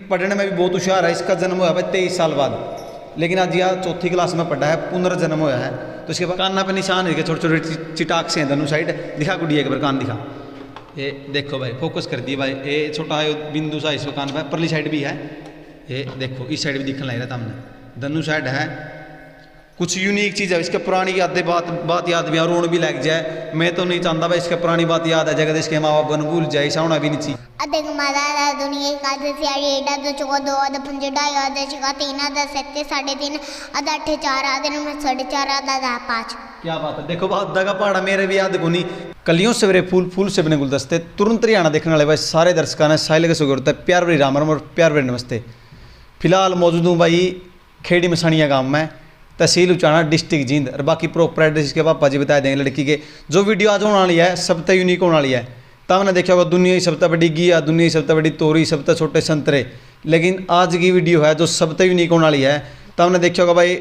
पढ़ने में भी बहुत होशियार है। इसका जन्म हुआ है 23 साल बाद, लेकिन आज यह चौथी क्लास में पढ़ा है, पुनर्जन्म हुआ है। तो इसके बाद कान्ना पे निशान है, छोटे छोटे चिटाक से हैं दोनों साइड। दिखा गुड़िया एक बार कान दिखा, ये देखो भाई, फोकस कर दिया भाई। ये छोटा है बिंदु सा इसको कान पे, परली साइड भी है, ये देखो इस साइड भी दिखने लग रहा था हमने, दोनों साइड है। कुछ यूनिक चीज़ है इसके, पुरानी यादें बात याद भी, रोन भी लग जाए। मैं तो नहीं चाहता भाई इसके पुरानी बात याद है जगह इसके माँ बाप बन भूल जाए, ऐसा होना भी नहीं चाहिए। अधिक मादा दुनिया का सियाड़ी एडा दो चौको दो अध पंजड़ा याद का तीन आधा सत्ते 3.5 आधा 8 4 आधे में 4.5 आधा 5। क्या बात है, देखो बहुत दगा पहाड़ा मेरे भी याद को नहीं। कलियों सवेरे फूल फूल से बने गुलदस्ते, तुरंत रियाणा देखने वाले भाई सारे दर्शकों ने साइल के सुगरता है। प्यार भरी राम राम और प्यार भरी नमस्ते। फिलहाल मौजूद हूँ भाई खेड़ी मसानिया गाँव में, तहसील उचाना, डिस्ट्रिक्ट जींद। और बाकी प्रॉपर एड्रेस इसके पापा जी बता देंगे लड़की के। जो वीडियो आज होने वाली है सब तक यूनिक होने वाली है। तब ने देखा होगा दुनिया की सबसे बड़ी घिया, दुनिया की सबसे बड़ी तोरी, सबसे छोटे संतरे। लेकिन आज की वीडियो है जो सब तक यूनिक होने वाली है। तब ने देखा होगा भाई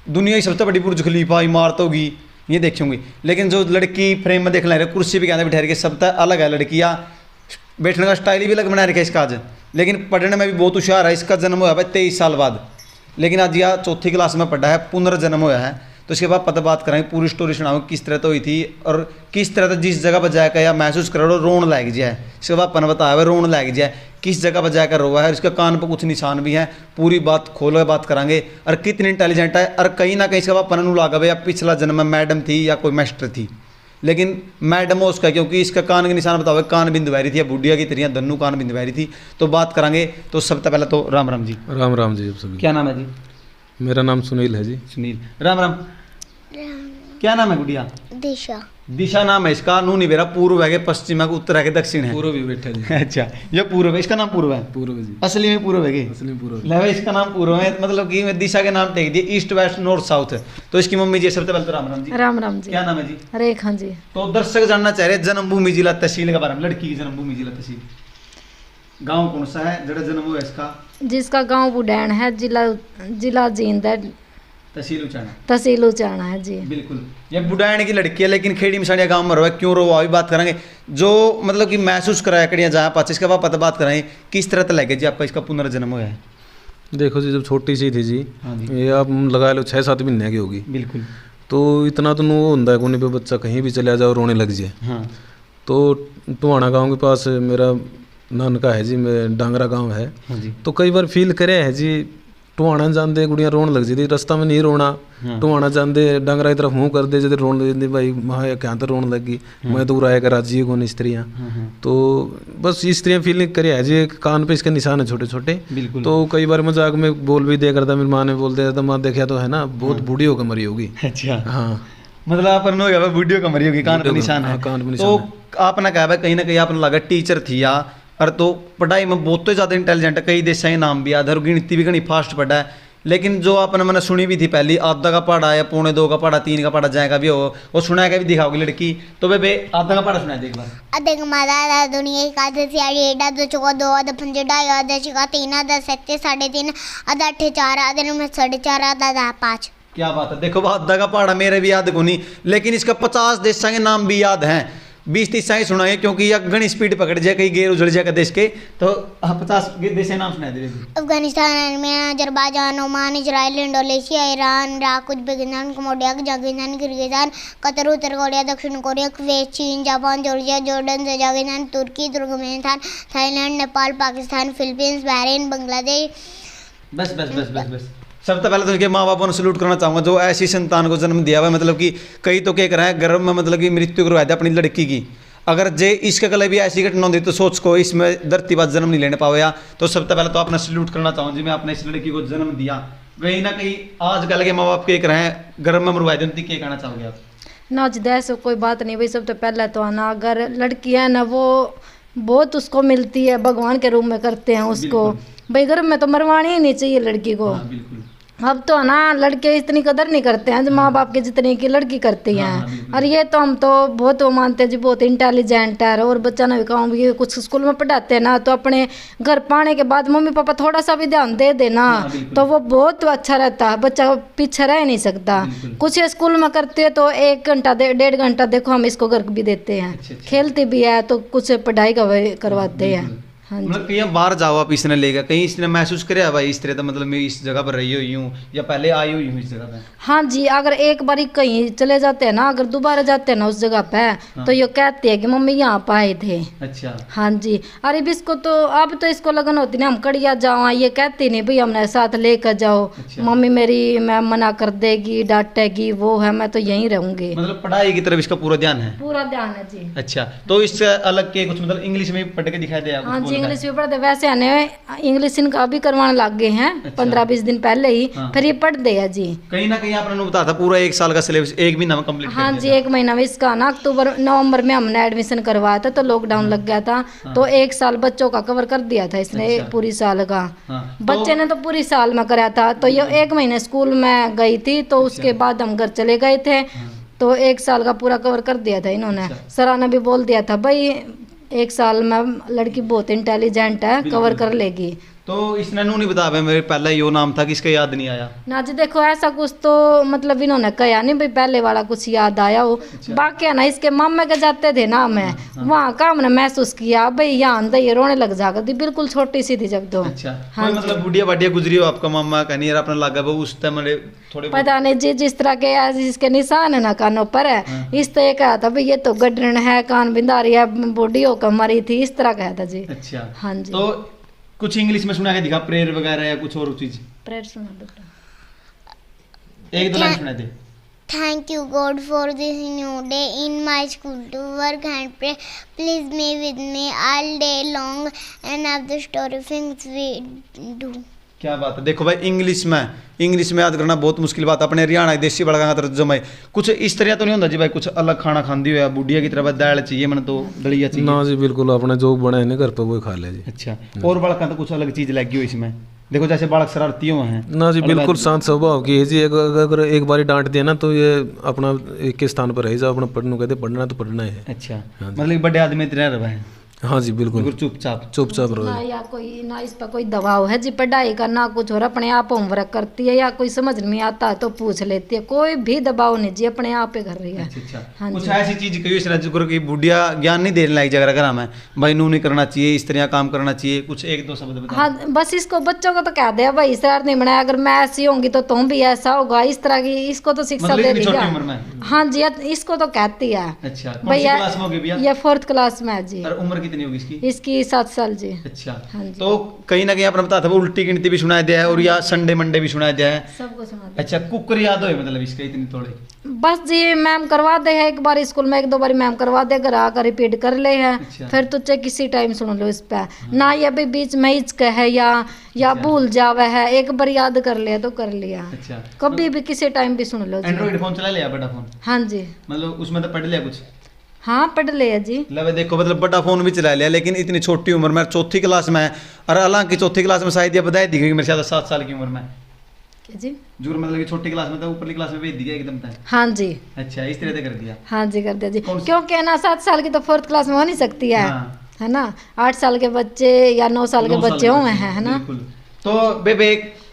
दुनिया की सबसे बड़ी बुर्ज खलीफा इमारत होगी, ये देखी होंगी। लेकिन जो लड़की फ्रेम में देख रहे कुर्सी पे कहते बैठे के, सब तक अलग है। लड़कियाँ बैठने का स्टाइल भी अलग बना रखा है इसका आज। लेकिन पढ़ने में भी बहुत होशियार है। इसका जन्म हुआ है 23 साल बाद, लेकिन आज यह चौथी क्लास में पढ़ा है, पुनर्जन्म हुआ है। तो इसके बाद पता बात करेंगे, पूरी स्टोरी सुनाऊंगी किस तरह तो हुई थी और किस तरह तो जिस जगह पर जाकर या महसूस करो रोन लग जाए। इसके बाद पन बताया हुआ रोन लग जाए, किस जगह पर जाकर रोआ है। इसके कान पर कुछ निशान भी हैं, पूरी बात खोल के बात करांगे। और कितनी इंटेलिजेंट है, और कहीं ना कहीं इसके बाद पन लगा भाई पिछला जन्म में मैडम थी या कोई मास्टर थी। लेकिन मैडम हो उसका, क्योंकि इसका कान के निशान बताओ, कान बिंदु बह रही थी या बुढ़िया की तरह दन्नू कान बिंदु बह रही थी। तो बात करांगे। तो सबसे पहले तो राम राम जी। राम राम जी। सभी क्या नाम है जी? मेरा नाम सुनील है जी। सुनील, राम राम। क्या नाम है गुड़िया? दिशा। दिशा नाम है इसका। नू नहीं बेरा, पूर्व है के पश्चिम है के उत्तर है के दक्षिण है। पूर्व भी बैठा जी। अच्छा, ये पूर्व है, इसका नाम पूर्व है। पूर्व जी, असली में पूर्व है के? असली में पूर्व। ले इसका नाम पूर्व है, मतलब कि मैं दिशा के नाम टेक दिए, ईस्ट वेस्ट नॉर्थ साउथ। तो इसकी मम्मी जी सबसे पहले तो राम राम जी। राम राम जी। क्या नाम है जी? रेखा जी। तो दर्शक जानना चाह रहे जन्मभूमि जिला तहसील के बारे में, लड़की की जन्मभूमि जिला तहसील, गाँव कौन सा है जरा जन्म हुआ इसका? जिसका गांव बुडैन है, जिला जींद है, तहसील उचाना। तहसील उचाना है जी। बिल्कुल, ये बुढ़ाने की लड़की है, लेकिन खेड़ी मसानिया गांव में रहा है। क्यों रहा भी बात करेंगे, जो मतलब कि महसूस कराया कड़िया जहाँ पास, इसके बाद पता बात कराएंगे किस तरह से लगे जी आपका इसका पुनर्जन्म हुआ है। देखो जी, जब छोटी सी थी जी, हाँ जी, ये आप लगा लो 6-7 महीने की होगी। बिल्कुल। तो इतना तो वो होता है कोने पे बच्चा कहीं भी चला जाओ रोने लग जाए। हाँ, तो टुहाना गाँव के पास मेरा नानका है जी, मैं डांगरा गाँव है। हाँ जी, तो कई बार फील करे है जी, टुहाना जाते गुड़िया रोन लग जाती, रास्ता में नहीं रोना। हाँ। टुहाना जाते डांगरा की तरफ मुँह कर दे जब रोन लग भाई वहाँ क्या तो रोन लगी। मैं दूर आया कर राजी कौन स्त्रियाँ। तो बस स्त्रियाँ फीलिंग करे है जी, कान पे इसके निशान है छोटे छोटे। बिल्कुल। तो कई बार मजाक में बोल भी दिया करता, मेरी माँ ने बोल दिया था, माँ देखा तो है ना बहुत बूढ़ी होकर मरी होगी। अच्छा, हाँ, मतलब आप वीडियो का मरी होगी, कान पे निशान है। हाँ, कान पे निशान तो है। आपने कहा भाई कहीं ना कहीं आपने लगा टीचर थी या, और तो पढ़ाई में बहुत ही ज़्यादा इंटेलिजेंट है, कई देशों के नाम भी याद है, गिनती भी घनी फास्ट पढ़ा है। लेकिन जो आपने मैंने सुनी भी थी पहली, आधा का पढ़ा या 1.25 का पढ़ा, 3 का पढ़ा जाएगा भी हो, वो सुना का भी दिखाओगी लड़की। तो बे आधा का पढ़ा सुना दे एक बार। अधिक मादा दुनिया का सियाड़ी एडा दो चौको दो अध पंजड़ा याद का 3 आधा सत्ते 3.5 आधा 8 4 आधे में 4.5 आधा 5। क्या बात है, देखो आधा का पहाड़ा मेरे भी याद को नहीं, लेकिन इसका 50 देशों के नाम भी याद हैं। 20-30 ही सुनाए, क्योंकि यह घनी स्पीड पकड़ जाए, कहीं गेर उजड़ जाएगा देश के। तो 50 देश के नाम सुना दे। Afghanistan, Armenia, Azerbaijan, Oman, Israel, Indonesia, Iran, Iraq, Uzbekistan, Cambodia, Kazakhstan, Kyrgyzstan, Qatar, उत्तर कोरिया, दक्षिण कोरिया, कुवैत, चीन, Japan, Georgia, Jordan, Tajikistan, Turkey, Turkmenistan, Thailand, Nepal, Pakistan, Philippines, Bahrain, Bangladesh. बस बस बस बस बस। सबसे पहले तो उनके माँ बापों ने सल्यूट करना चाहूँगा जो ऐसी संतान को जन्म दिया हुआ है। मतलब कि कई तो क्या कर रहे हैं, गर्भ में मतलब कि मृत्यु करवाया था अपनी लड़की की। अगर जे इसके गले भी ऐसी घटना होती तो सोच को इसमें धरती बात जन्म नहीं लेने पाया। तो सबसे पहले तो आपने सल्यूट करना चाहूँ जी, मैं आपने इस लड़की को जन्म दिया। कहीं ना कहीं आज कल के माँ बाप के रहे हैं गर्भ में मरवाए थे, क्या कहना चाहोगे आप? ना जी ऐसा कोई बात नहीं भाई। सबसे पहले तो आना, अगर लड़की है ना वो बहुत उसको मिलती है, भगवान के रूप में करते हैं उसको भाई। गर्भ में तो मरवानी ही नहीं चाहिए लड़की को। हाँ, बिल्कुल। अब तो ना लड़के इतनी कदर नहीं करते हैं जो माँ बाप के जितने की लड़की करती हैं। हाँ, और ये तो हम तो बहुत वो मानते हैं जी, बहुत इंटेलिजेंट है। और बच्चा ना भी कहूँ भी कुछ स्कूल में पढ़ाते हैं ना, तो अपने घर पाने के बाद मम्मी पापा थोड़ा सा भी ध्यान दे देना, तो वो बहुत अच्छा रहता है, बच्चा पीछे रह नहीं सकता। कुछ स्कूल में करते हैं तो 1 घंटा 1.5 घंटा देखो हम इसको घर भी देते हैं। खेलती भी है तो कुछ पढ़ाई का करवाते हैं। हाँ जी। मतलब कहीं बाहर जाओ आप इसने लेगा, कहीं इसने महसूस करे भाई इस तरह तो मतलब मैं इस जगह पर रही हुई हूँ या पहले आई हुई हूँ इस जगह पे? हाँ जी, अगर एक बारी कहीं चले जाते हैं ना, अगर दोबारा जाते हैं ना उस जगह पे, तो ये कहती है कि मम्मी यहाँ पे आए थे। अच्छा। हाँ जी। अरे भी इसको तो अब तो इसको लगन होती ना हम कड़िया जाओ, ये कहती नहीं भाई हमने साथ लेकर जाओ। अच्छा। मम्मी मेरी मैम मना कर देगी, डांटेगी, वो है, मैं तो यहीं रहूंगी। मतलब पढ़ाई की तरफ इसका पूरा ध्यान है? पूरा ध्यान है जी। अच्छा, तो इससे अलग के कुछ मतलब इंग्लिश में पढ़ के दिखाई दे? हाँ जी, इंग्लिश भी पढ़ते, वैसे आने इंग्लिश इनका भी करवाने लग गए हैं। अच्छा। 15-20 दिन पहले ही। हाँ। फिर ये पढ़ते हैं जी। कहीं ना कहीं आपने बताया था पूरा 1 साल का सिलेबस 1 महीना में कंप्लीट हाँ जी, 1 महीना में इसका ना नवंबर में हमने एडमिशन करवाया था, तो लॉकडाउन लग गया था। तो 1 साल बच्चों का कवर कर दिया था इसने। अच्छा। पूरी साल का। हाँ, बच्चे ने तो पूरी साल में कराया था। तो ये 1 महीने स्कूल में गई थी, तो उसके बाद हम घर चले गए थे। तो 1 साल का पूरा कवर कर दिया था इन्होंने। सरा ने भी बोल दिया था भाई 1 साल में लड़की बहुत इंटेलिजेंट है, कवर कर लेगी। तो इसने नहीं बताया मेरे पहला यो नाम था कि इसका याद नहीं आया? ना जी, देखो ऐसा कुछ तो मतलब इन्होंने कहा नहीं भाई पहले वाला कुछ याद आया हो। बाकी है ना, इसके मामे के जाते थे ना मैं, वहाँ का हमने महसूस किया भाई यहाँ अंदर ये रोने लग जाकर थी, बिल्कुल छोटी सी थी जब तो। अच्छा। हाँ कोई मतलब बुढ़िया बाढ़िया गुजरी हो आपका मामा का नहीं यार अपना लगा वो उस टाइम थोड़े पता नहीं जी, जिस तरह के जिसके निशान है ना कानों पर है, इस तरह कहा था भाई ये तो गडरन है, कान बिंदा रही है, बूढ़ी होकर मरी थी, इस तरह कहा था जी। अच्छा। हाँ जी। तो कुछ इंग्लिश में सुना के दिखा, प्रेयर वगैरह या कुछ और चीज? प्रेयर सुना दो। 1-2 लाइन सुना दे। Thank you, God, for this new day in my school to work and pray. Please be with me all day long and of the story things we do. क्या बात है। देखो भाई इंग्लिश में याद करना बहुत मुश्किल बात है। अपने हरियाणा देसी बड़का का तर्जुमा है कुछ इस तरह तो नहीं होता जी भाई कुछ अलग खाना खाती हो या बुढ़िया की तरह दाल चाहिए मन तो दलिया चाहिए? ना जी, बिल्कुल अपने जो बना है ना घर पे वो खा ले जी। अच्छा। और बड़का तो कुछ अलग चीज लगी हो इसमें? देखो जैसे बालक शरारती हुए हैं ना जी, बिल्कुल शांत स्वभाव की है जी। अगर एक बारी डांट दिया ना तो ये अपना एक के स्थान पर रह जाओ, अपना पढ़ने कहते पढ़ना तो पढ़ना है। अच्छा। मतलब बड़े आदमी इतने रहे हैं? हाँ जी, बिल्कुल चुपचाप रहो। ना या कोई ना इस पर कोई दबाव है जी पढ़ाई का, ना कुछ और अपने आप होमवर्क करती है, या कोई समझ नहीं आता है तो पूछ लेती है, कोई भी दबाव नहीं जी, अपने आप ही कर रही है। अच्छा। हाँ कुछ जी। ऐसी चीज कही इस राज्य की बुढ़िया ज्ञान नहीं देने लायक जगह घर में भाई नू नहीं करना चाहिए, इस तरह काम करना चाहिए, कुछ 1-2 शब्द बता? हाँ, बस इसको बच्चों को तो कह दे भाई शरारत नहीं बनाया, अगर मैं ऐसी होंगी तो तुम भी ऐसा होगा, इस तरह की इसको तो शिक्षा दे दी छोटी उम्र में? हाँ जी, इसको तो कहती है। अच्छा। कौन सी भैया क्लास में होगी भैया? ये 4th क्लास में है जी। और उम्र कितनी होगी इसकी? इसकी 7 साल जी। अच्छा। हाँ जी। तो कहीं ना कहीं आपने बताया था वो उल्टी गिनती भी सुनाया दिया है और या संडे मंडे भी सुनाया दिया है? सबको सुना दे। अच्छा। कुकर याद हो मतलब इसके इतनी थोड़े? बस जी मैम करवा दे है, एक बार स्कूल में 1-2 बार मैम करवा दे, घर आकर रिपीट कर ले है। अच्छा। फिर तो चाहे किसी टाइम सुन लो इस पे, ना ये भी बीच में हिचक है या भूल जावे है, एक बार याद कर लिया तो कर लिया। अच्छा। कभी भी किसी टाइम भी सुन लो जी। एंड्रॉइड फोन चला लिया बड़ा फोन? हाँ जी। मतलब उसमें तो पढ़ लिया कुछ? हाँ पढ़ लिया जी। लब देखो मतलब बड़ा फोन भी चला लिया लेकिन इतनी छोटी उम्र में 4th क्लास में है। और हालांकि 4th क्लास में शायद ये बताई दी गई मेरे साथ 7 साल की उम्र में क्या जी? जो मतलब कि छोटी क्लास में था ऊपरली क्लास में भेज दिया एकदम था। हाँ जी। अच्छा। इस तरह से कर दिया? हाँ जी कर दिया जी, कौन सी? क्योंकि ना 7 साल की तो 4th क्लास में हो नहीं सकती है। हाँ। है ना, 8 साल के बच्चे या 9 साल के 9 साल बच्चे हुए हैं, है ना। बिल्कुल। तो बेबे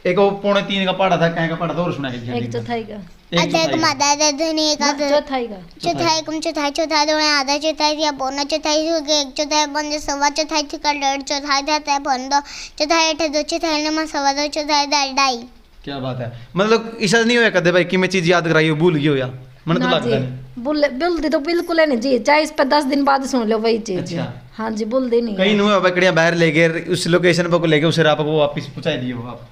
एक वो 2.5 का पढ़ा था, कहीं का पढ़ा था और सुना के? 1 चौथाई का। अध्यक मादा ध्वनि एक चौथाई का। चौथाई कम चौथाई चौथाई दोणे आधा चौथाई या पौना चौथाई एक चौथाई बंद सवा चौथाई थी का 1.5 चौथाई था बंद चौथाई 8 2 चौथाई ने 2.25 चौथाई 2.5। क्या बात है। मतलब ऐसा नहीं होया कदे भाई कि मैं चीज याद कराई हो भूल गई हो या मन तो ना लगता जी, नहीं? बुलदी तो बिल्कुल है नहीं जी, चाहे इस पर 10 दिन बाद सुन लो वही चीज। अच्छा। हाँ जी, बुलदी नहीं कहीं है। नहीं हुआ कड़िया बाहर ले गए उस लोकेशन पर को लेके उसे आपको वापस पहुंचा दिए हो आप?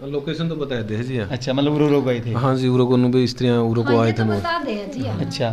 लोकेशन तो बताया दे जी। अच्छा। मतलब उरो गए थे? हाँ जी, उरो को भी स्त्रियाँ उरो को हाँ, आए ये थे तो बहुत। बता दे जी। अच्छा।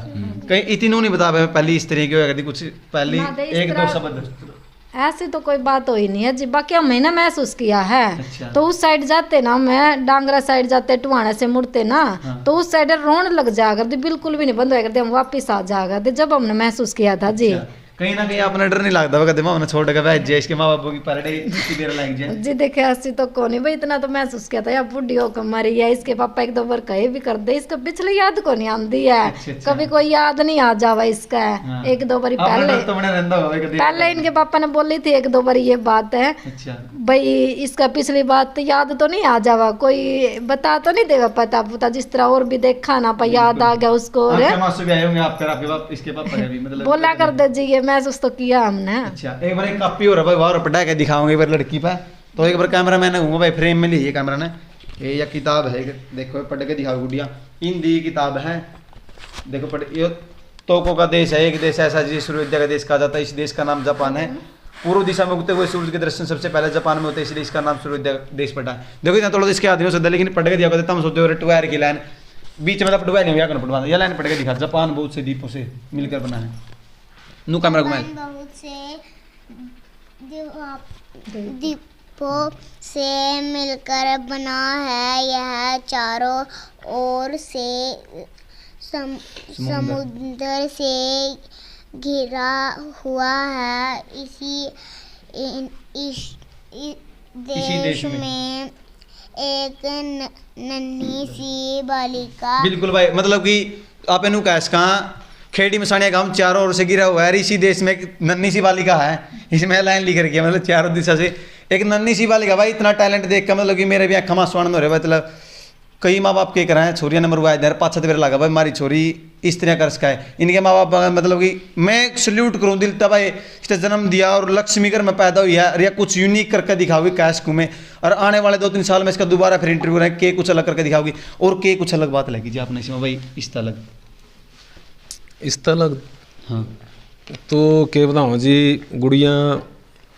कहीं इतनी नहीं बता पाए पहली इस तरह की होया करती कुछ पहली ना, तो इस 1-2 तरह- शब्द? ऐसी तो कोई बात हुई नहीं है जी, बाकी हमने ना महसूस किया है। अच्छा। तो उस साइड जाते ना, मैं डांगरा साइड जाते टुहाना से मुड़ते ना, हाँ। तो उस साइड रोन लग जाया करती, बिल्कुल भी नहीं बंद होया करती, हम वापिस आ जाया करते जब हमने महसूस किया था जी। अच्छा। कहीं ना कहीं अपना डर नहीं लगता कदे मां छोड़ के बैठ जाए इसके माँ बापों की पर डे कितनी देर लग जाए? जी देखे ऐसी तो कौन नहीं भाई, इतना तो महसूस किया था या बुढ़ी होकर मरी है, इसके पापा 1-2 बार कहे भी कर दे, इसका पिछले याद को नहीं आती है। अच्छा, अच्छा। कभी कोई याद नहीं आ जावा इसका। हाँ। 1-2 बारी अपना पहले डर तो बना रहता होगा कदे? पहले इनके पापा ने बोली थी 1-2 बार ये बात है अच्छा। भाई, इसका पिछली बात तो याद तो नहीं आ जावा, कोई बता तो नहीं देगा पता जिस तरह और भी देखा ना पर याद आ गया उसको। और आपके मासू भी आए होंगे आपके बाप इसके पापा के भी मतलब बोला कर दे जी, ये महसूस तो किया हमने। अच्छा, एक बार एक कॉपी हो रहा भाई बाहर पढ़ा के दिखाऊंगे एक बार लड़की पे, तो एक बार कैमरा मैंने घूंगा भाई फ्रेम में लीजिए कैमरा ने, ये या किताब है देखो पढ़ के दिखाओ गुड़िया, हिंदी की किताब है, देखो पढ़, ये तोको का देश है, एक देश ऐसा जिसे सूर्योदय का देश कहा जाता है, इस देश का नाम जापान है, पूर्व दिशा में उगते हुए सूर्य के दर्शन सबसे पहले जापान में होते हैं, इसलिए इसका नाम सूर्योदय देश पड़ा है। देखो इतना थोड़ा इसके आदमी होता है, लेकिन पढ़ के दिया करते हम सोचते हो टुआर की लाइन बीच में पटवा नहीं हुआ पटवा, यह लाइन पढ़ के दिखा, जापान बहुत से द्वीपों से मिलकर बना है। नू कैमरा घुमाए, बहुत से द्वीपों से मिलकर बना है, यह चारों ओर से समुद्र से घिरा हुआ है। इस देश में एक नन्ही सी बालिका, बिल्कुल भाई, मतलब कि आप इनू कैस कहाँ खेड़ी मसानिया गांव चारों ओर से गिरा हुआ है, इसी देश में एक नन्ही सी बालिका है, इसमें लाइन लिख रखी है, मतलब चारों दिशा से एक नन्ही सी बालिका। भाई इतना टैलेंट देख कर मतलब कि मेरे भी आँखा मासवान हो रहे भाई, मतलब कई माँ बाप के कराए छोरिया ने मरवाए दे पाँच छः लगा भाई हमारी छोरी इस तरह कर सका है, इनके माँ बाप मतलब कि मैं सल्यूट करूँ दिल तब भाई इसने जन्म दिया और लक्ष्मी घर में पैदा हुई है, या कुछ यूनिक करके दिखाओगी कैश में, और आने वाले 2-3 साल में इसका दोबारा फिर इंटरव्यू रहे के कुछ अलग करके दिखाओगी, और के कुछ अलग बात लगी जी आपने इसमें भाई इस तलक। हाँ तो क्या बताऊँ जी, गुड़िया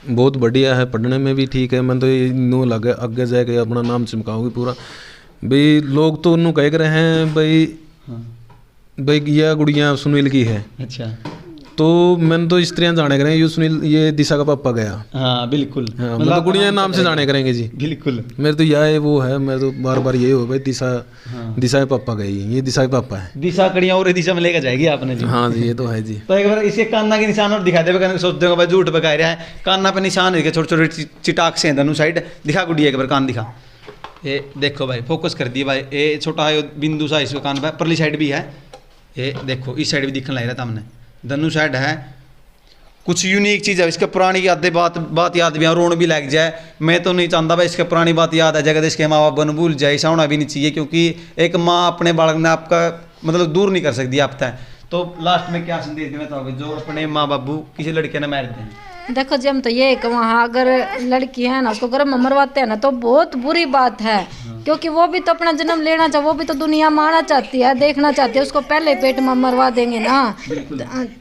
बहुत बढ़िया है, पढ़ने में भी ठीक है, मैं तो ये नू लगे आगे जाके अपना नाम चमकाऊंगी पूरा भाई। लोग तो उन्होंने कह रहे हैं भाई भाई यह गुड़िया सुनील की है। अच्छा, तो मैंने तो इस तरह जाने करेंगे ये सुनील ये दिशा का पापा गया। हाँ बिल्कुल, हाँ, मतलब गुड़िया नाम से जाने करेंगे जी। बिल्कुल, मेरे तो यह वो है, मैं तो बार बार ये हो भाई दिशा, हाँ। दिशा के पापा गई, ये दिशा के पापा है। दिशा कड़ियाँ और दिशा में लेकर जाएगी आपने जी। हाँ जी, ये तो है जी। तो एक बार इसे कान्ना के निशान और दिखा दे, सोचते हो भाई झूठ बका रहा है, कान्ना पे निशान है छोटे छोटे चिटाक से दोनों साइड, दिखा गुड़िया एक बार कान दिखा, ये देखो भाई फोकस कर दिए भाई, ये छोटा है बिंदु सा इसको कान पे, परली साइड भी है, ये देखो इस साइड भी दिखने लग रहा था हमने, दोनों साइड है, कुछ यूनिक चीज़ है इसके, पुरानी यादें बात याद भी रोन भी लग जाए, मैं तो नहीं चाहता भाई इसके पुरानी बात याद आ जाएगा तो इसके माँ बाप बन भूल जाए, ऐसा होना भी नहीं चाहिए, क्योंकि एक माँ अपने बालक ने आपका मतलब दूर नहीं कर सकती आप तक। तो लास्ट में क्या संदेश देना चाहोगे जो अपने माँ बाबू किसी लड़के ने मार दें? देखो जी हम तो ये कि वहाँ अगर लड़की है ना उसको गर्भ में मरवाते हैं ना तो बहुत बुरी बात है, क्योंकि वो भी तो अपना जन्म लेना चाहे, वो भी तो दुनिया में आना चाहती है, देखना चाहती है, उसको पहले पेट में मरवा देंगे ना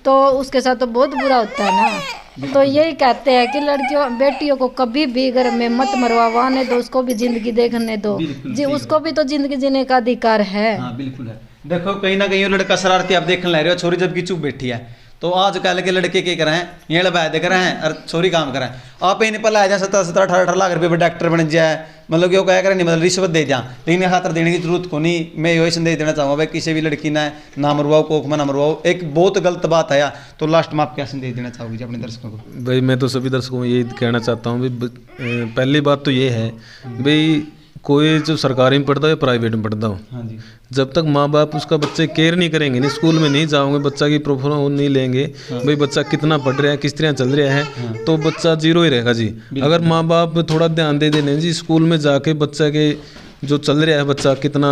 तो उसके साथ तो बहुत बुरा होता है ना। तो यही कहते हैं कि लड़कियों बेटियों को कभी भी गर्भ में मत मरवाने दो, उसको भी जिंदगी देखने दो जी, उसको भी तो जिंदगी जीने का अधिकार है। हाँ बिल्कुल है। देखो कहीं ना कहीं वो लड़का शरारती आप देखने लग रहे हो, छोरी जबकि चुप बैठी है, तो आज कल के लड़के क्या कर रहे हैं, ये लबाए दे कर रहे हैं और छोरी काम कर रहे हैं। आप इन पर लाए जाए 17-18 लाख रुपये पर डॉक्टर बन जाए, मतलब कि वो क्या करें नहीं, मतलब रिश्वत दे जाए, लेकिन खातर देने की जरूरत को नहीं। मैं यही संदेश देना चाहूँगा भाई किसी भी लड़की ने ना मरवाओ, कोख में ना मरवाओ, एक बहुत गलत बात है। तो लास्ट में आप क्या संदेश देना चाहोगे अपने दर्शकों को? भाई मैं तो सभी दर्शकों को यही कहना चाहता हूँ भाई, पहली बात तो ये है भाई कोई जो सरकारी में पढ़ता हो या प्राइवेट में पढ़ता हो, हाँ जी, जब तक माँ बाप उसका बच्चे केयर नहीं करेंगे, नहीं स्कूल में नहीं जाओगे, बच्चा की प्रोफाइल नहीं लेंगे भाई बच्चा कितना पढ़ रहा है, किस तरह चल रहा है, तो बच्चा जीरो ही रहेगा जी। अगर माँ बाप थोड़ा ध्यान दे देने जी, स्कूल में जाके बच्चा के जो चल रहा है, बच्चा कितना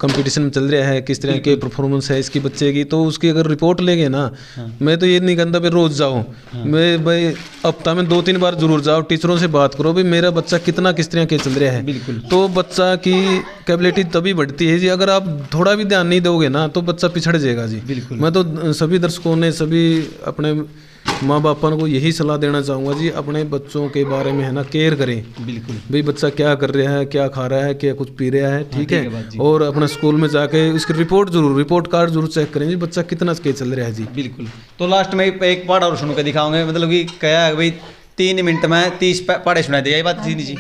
कंपटीशन में चल रहा है, किस तरह के परफॉर्मेंस है इसकी बच्चे की, तो उसकी अगर रिपोर्ट लेंगे ना, मैं तो ये नहीं कहता भाई रोज़ जाओ, मैं भाई हफ्ता में 2-3 बार जरूर जाओ, टीचरों से बात करो भाई मेरा बच्चा कितना किस तरह के चल रहा है। बिल्कुल। तो बच्चा की कैपेबिलिटी तभी बढ़ती है जी, अगर आप थोड़ा भी ध्यान नहीं दोगे ना तो बच्चा पिछड़ जाएगा जी। बिल्कुल। मैं तो सभी दर्शकों ने, सभी अपने माँ बापों को यही सलाह देना चाहूँगा जी, अपने बच्चों के बारे में है ना केयर करें। बिल्कुल भाई बच्चा क्या कर रहा है, क्या खा रहा है, क्या कुछ पी रहा है, ठीक है, और अपना स्कूल में जाके इसकी रिपोर्ट कार्ड जरूर चेक करें जी, बच्चा कितना के चल रहा है जी। बिल्कुल। तो लास्ट में एक पहाड़ और सुन के दिखाओगे, मतलब कि क्या है भाई 3 मिनट में 30 पहाड़े सुना दिया, ये बात सीधी जी।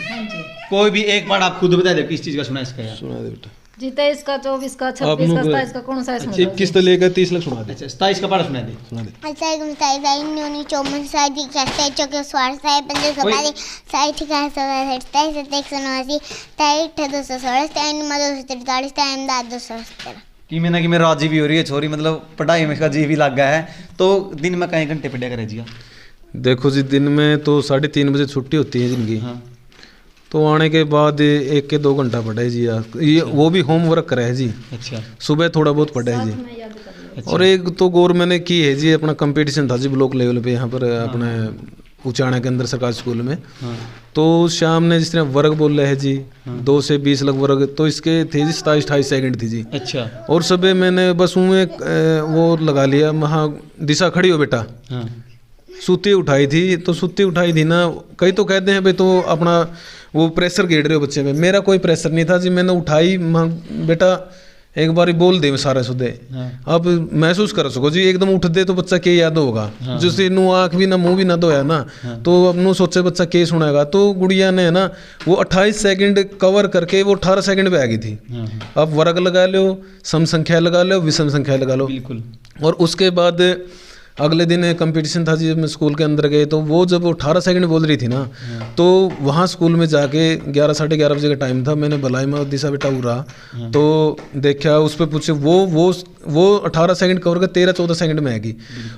कोई भी एक पहाड़ आप खुद बता दो किस चीज़ का सुना इसका? सुना दे बेटा जी 23 का, 24 का, 26 का, 27 का, कौन सा है? 21 से लेकर 30 तक सुना दे। अच्छा 27 का पहाड़ सुना दे। कि मैं ना कि मैं राजी भी हो रही है छोरी, मतलब पढ़ाई में इसका जी भी लग गया है। तो दिन में कई घंटे पढ़ा करे जी? देखो जी दिन में तो 3:30 बजे छुट्टी होती है जिनकी, हाँ। तो आने के बाद 1 के 2 घंटा पढ़ा है जी, ये वो भी होमवर्क करा है जी। अच्छा। सुबह थोड़ा बहुत पढ़ा है जी। और एक तो गौर मैंने की है जी, अपना कंपटीशन था जी ब्लॉक लेवल पे यहाँ पर अपने उचाना के अंदर सरकारी स्कूल में। तो शाम ने जिस तरह वर्ग बोल रहे हैं जी 2 से 20 लग वर्ग, तो इसके थे जी 27-28 सेकंड थी जी। अच्छा। और सुबह मैंने बस में वो लगा लिया, वहाँ दिशा खड़ी हो बेटा, सूती उठाई थी, तो सूती उठाई थी ना, कई तो कहते हैं भाई तो अपना वो प्रेशर गेड़ रहे हो बच्चे में, मेरा कोई प्रेशर नहीं था जी। मैंने उठाई, बेटा एक बारी बोल दे सारे सुधे, आप महसूस कर सको जी, एकदम उठ दे तो बच्चा के याद होगा, जिससे नू आँख भी ना मुंह भी ना धोया ना, तो अब नू सोचे बच्चा के सुनेगा। तो गुड़िया ने ना वो 28 सेकंड कवर करके वो 18 सेकंड पे आ गई थी। आप वर्ग लगा लो, सम संख्या लगा लो, विषम संख्या लगा लो, बिल्कुल। और उसके बाद अगले दिन कंपटीशन था जी, मैं स्कूल के अंदर गए, तो वो जब 18 सेकंड बोल रही थी ना, तो वहाँ स्कूल में जाके 11 साढ़े 11 बजे का टाइम था, मैंने भलाई में दिशा बेटा उड़ा, तो देखा उस पर पूछे, वो 18 सेकंड कवर कर 13-14 सेकंड में आएगी।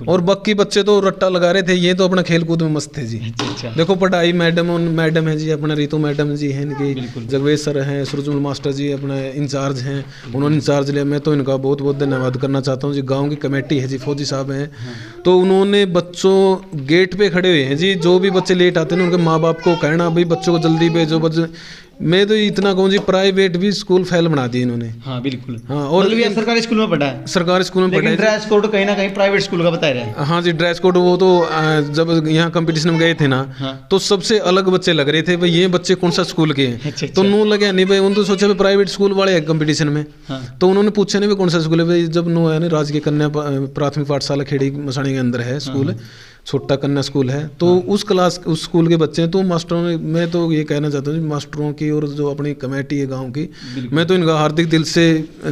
और बाकी बच्चे तो रट्टा लगा रहे थे, ये तो अपना खेल कूद में मस्त थे जी। अच्छा। देखो पढ़ाई मैडम है जी, अपना रितु मैडम जी हैं, इनकी जगवेश सर हैं, सूरजमल मास्टर जी अपना इंचार्ज हैं, उन्होंने इंचार्ज लिया। मैं तो इनका बहुत बहुत धन्यवाद करना चाहता हूँ जी। गाँव की कमेटी है जी, फौजी साहब हैं, तो उन्होंने बच्चों गेट पे खड़े हुए हैं जी, जो भी बच्चे लेट आते हैं उनके माँ बाप को कहना भाई बच्चों को जल्दी भेजो। बच्चे मैं तो इतना कहूँ जी, प्राइवेट भी स्कूल फेल बना दिए इन्होंने। हाँ बिल्कुल। हाँ, और मतलब सरकारी स्कूल में पढ़ा है, सरकारी स्कूल में पढ़ा है। ड्रेस कोड कहीं ना कहीं प्राइवेट स्कूल का बताया है। हाँ जी, ड्रेस कोड वो तो जब यहाँ कंपटीशन में गए थे ना, तो सबसे अलग बच्चे लग रहे थे भाई, ये बच्चे कौन सा स्कूल के हैं। तो नू लगे नहीं भाई, उन तो सोचा प्राइवेट स्कूल वाले हैं कंपटीशन में। तो उन्होंने पूछा नहीं भाई कौन सा स्कूल है भाई, जब नू है ना राजकीय कन्या प्राथमिक पाठशाला खेड़ी मसाणी के अंदर है स्कूल, छोटा कन्या स्कूल है। तो उस स्कूल के बच्चे हैं। तो मास्टरों ने, मैं तो ये कहना चाहता हूँ मास्टरों की और जो अपनी कमेटी है गांव की, मैं तो इनका हार्दिक दिल से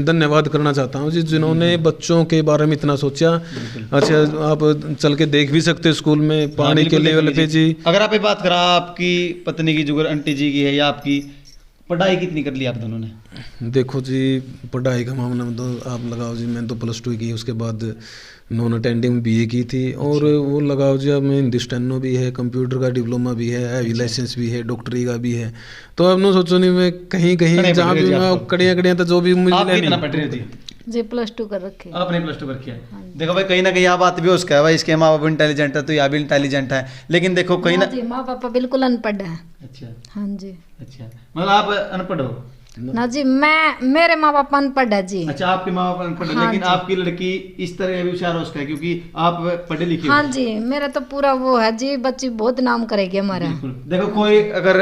धन्यवाद करना चाहता हूँ जी, जिन्होंने बच्चों के बारे में इतना सोचा। अच्छा, आप चल के देख भी सकते स्कूल में पानी के लेवल पे जी। अगर आप ये बात करा आपकी पत्नी की, जुगर आंटी जी की है, या आपकी पढ़ाई कितनी कर ली आप दोनों ने? देखो जी, पढ़ाई का मामला में तो आप लगाओ जी, मैंने तो +2 की, उसके बाद नॉन अटेंडिंग में BA की थी। और वो लगाओ जी, अब मैं हिंदुस्तानो भी है, कंप्यूटर का डिप्लोमा भी है, हैवी लाइसेंस भी है, डॉक्टरी का भी है। तो अब ना सोचो नहीं, मैं कहीं जहाँ भी मैं कड़ियाँ तो जो भी मुझे जी +2 कर रखे। आपने +2 कर किया। देखो भाई, कहीं ना कहीं यह बात भी उसका है भाई, इसके माँ बाप इंटेलिजेंट है तो यह भी इंटेलिजेंट है, लेकिन देखो कहीं ना जी माँ पापा बिल्कुल अनपढ़ है। अच्छा। हाँ जी। अच्छा, मतलब आप अनपढ़ हो ना जी? मेरे माँ बाप अनपढ़ है जी। अच्छा, आपके माँ बाप अनपढ़ है। हाँ, लेकिन आपकी लड़की इस तरह भी होशियार उसका है क्योंकि आप पढ़े लिखे। हाँ जी, मेरा तो पूरा वो है जी, बच्ची बहुत नाम करेगी हमारा। देखो, कोई अगर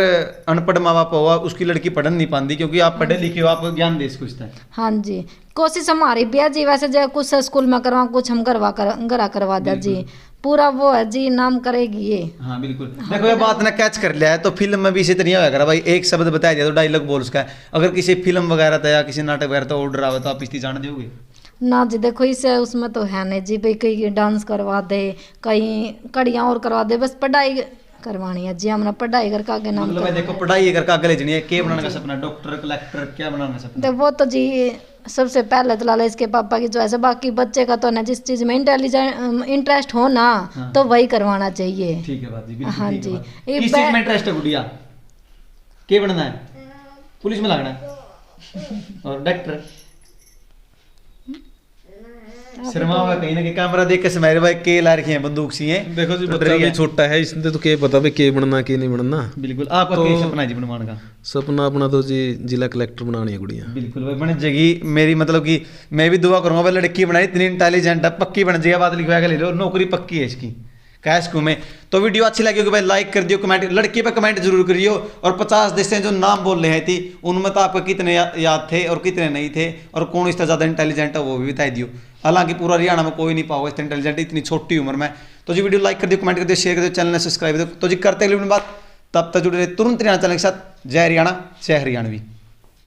अनपढ़ माँ बाप हुआ, उसकी लड़की पढ़ नहीं पाती, क्योंकि आप पढ़े लिखे हो, आप ज्ञान दे सकते हैं। हाँ जी, कोशिश हमारी भी है जी, वैसे जो कुछ स्कूल में करवा, कुछ हम करवा दे जी, पूरा वो है जी, नाम करेगी ये। हाँ बिल्कुल। देखो, ये बात ना कैच कर लिया है, तो फिल्म में भी इसी तरह होगा करा भाई, एक शब्द बताया दिया तो डायलॉग बोल उसका है। अगर किसी फिल्म वगैरह था या किसी नाटक वगैरह तो ऑर्डर आवे तो आप इसकी जान दोगे ना जी? देखो, इसे उसमें तो है नहीं जी भाई, कहीं डांस करवा दे, कहीं कड़ियाँ और करवा दे, बस पढ़ाई करवानी है जी हमने, पढ़ाई करके आगे नाम। मतलब देखो, पढ़ाई करके आगे ले जानी है। क्या बनाने का सपना? डॉक्टर, कलेक्टर, क्या बनाने का सपना? तो वो तो जी सबसे पहले तो लाला इसके पापा की चॉइस है, बाकी बच्चे का तो ना जिस चीज में इंटरेस्ट हो ना, हाँ, तो वही करवाना चाहिए। ठीक है बात जी, बिल्कुल। हाँ जी। किस चीज में इंटरेस्ट है गुड़िया? क्या बनना है? पुलिस में लगना है और डॉक्टर? शर्मा हुआ कहीं ना कहीं, कैमरा देख के समारे भाई के ला रखी है बंदूक सी है। देखो जी, बच्चा भी छोटा है, इसने तो क्या पता भाई के बनना के नहीं बनना। बिल्कुल। आपका क्या सपना है जी बनवाने का? सपना अपना तो जी जिला कलेक्टर बनानी है गुड़िया। बिल्कुल भाई, बन जाएगी। मेरी मतलब कि मैं भी दुआ करूंगा भाई, लड़की बनाई इतनी इंटेलिजेंट है, पक्की बन जाएगी। बात लिखवा के ले लो, नौकरी पक्की है इसकी कैश में। तो वीडियो अच्छी लगी होगी भाई, लाइक कर दियो, कमेंट, लड़की पे कमेंट जरूर करियो। और 50 देश जो नाम बोल रहे थे उनमें तो आपको कितने याद थे और कितने नहीं थे, और कौन इससे ज़्यादा इंटेलिजेंट है वो भी बता दियो। हालांकि पूरा हरियाणा में कोई नहीं पाओगे इतने इंटेलिजेंट इतनी छोटी उम्र में। तो जी वीडियो लाइक कर दियो, कमेंट कर दियो, शेयर कर दियो, चैनल ने सब्सक्राइब कर दियो। तो जी करते अगली बात, तब तक जुड़े रहे तुरंत हरियाणा चैनल के साथ। जय हरियाणा, जय हरियाणवी।